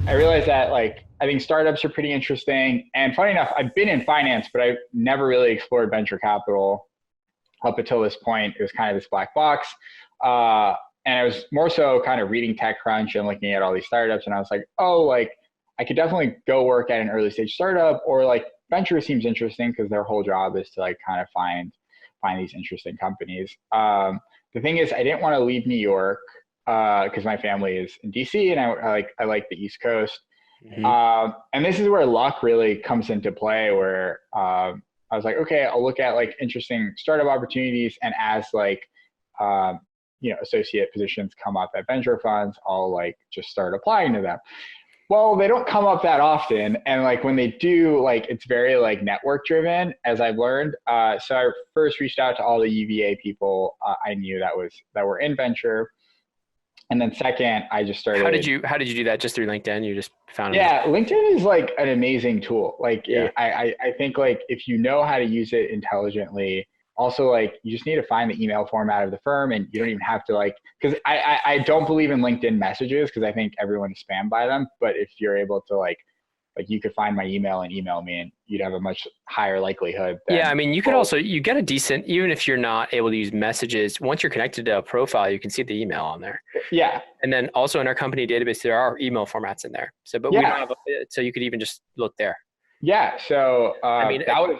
I realized that like, I think startups are pretty interesting. And funny enough, I've been in finance, but I've never really explored venture capital up until this point. It was kind of this black box. And I was more so kind of reading TechCrunch and looking at all these startups. And I was like, oh, like I could definitely go work at an early stage startup, or like venture seems interesting because their whole job is to like kind of find these interesting companies. The thing is, I didn't want to leave New York because my family is in DC and I like the East Coast. Mm-hmm. And this is where luck really comes into play, where I was like, okay, I'll look at like interesting startup opportunities, and as like associate positions come up at venture funds, I'll like just start applying to them. Well, they don't come up that often, and like when they do, like it's very like network driven, as I've learned. So I first reached out to all the UVA people I knew that were in venture. And then second, I just started. How did you do that? Just through LinkedIn? You just found it? Yeah, LinkedIn is like an amazing tool. Like I think like if you know how to use it intelligently, also like you just need to find the email format of the firm, and you don't even have to like, because I don't believe in LinkedIn messages because I think everyone is spammed by them. But if you're able to like you could find my email and email me, and you'd have a much higher likelihood. Yeah, I mean, you could also, you get a decent, even if you're not able to use messages, once you're connected to a profile, you can see the email on there. Yeah. And then also in our company database, there are email formats in there. So, but we don't have, so you could even just look there. Yeah. So I mean, that was,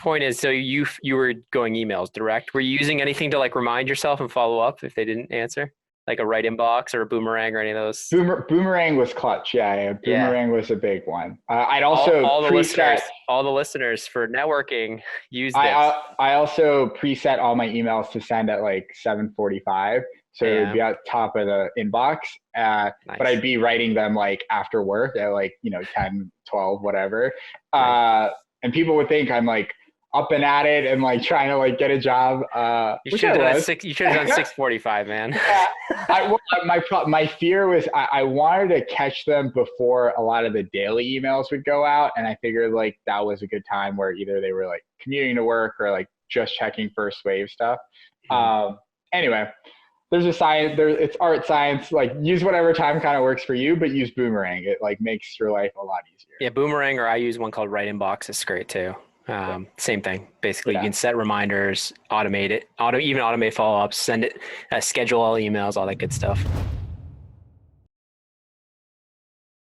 point is, so you were going emails direct. Were you using anything to like remind yourself and follow up if they didn't answer? Like a right inbox or a Boomerang or any of those? Boomerang was clutch. Yeah. Boomerang was a big one. I'd also all the listeners for networking use this. I also preset all my emails to send at like 7:45, so it would be at top of the inbox. Nice. But I'd be writing them like after work at like 10, 12, whatever. Nice. And people would think I'm like up and at it and like trying to like get a job. You should have done 6:45, man. My fear was I wanted to catch them before a lot of the daily emails would go out, and I figured like that was a good time where either they were like commuting to work or like just checking first wave stuff. Anyway, there's a science. It's art science. Like use whatever time kind of works for you, but use Boomerang. It like makes your life a lot easier. Yeah, Boomerang, or I use one called Right Inbox. It's great too. Same thing. Basically, you can set reminders, automate it, even automate follow-ups, send it, schedule all emails, all that good stuff.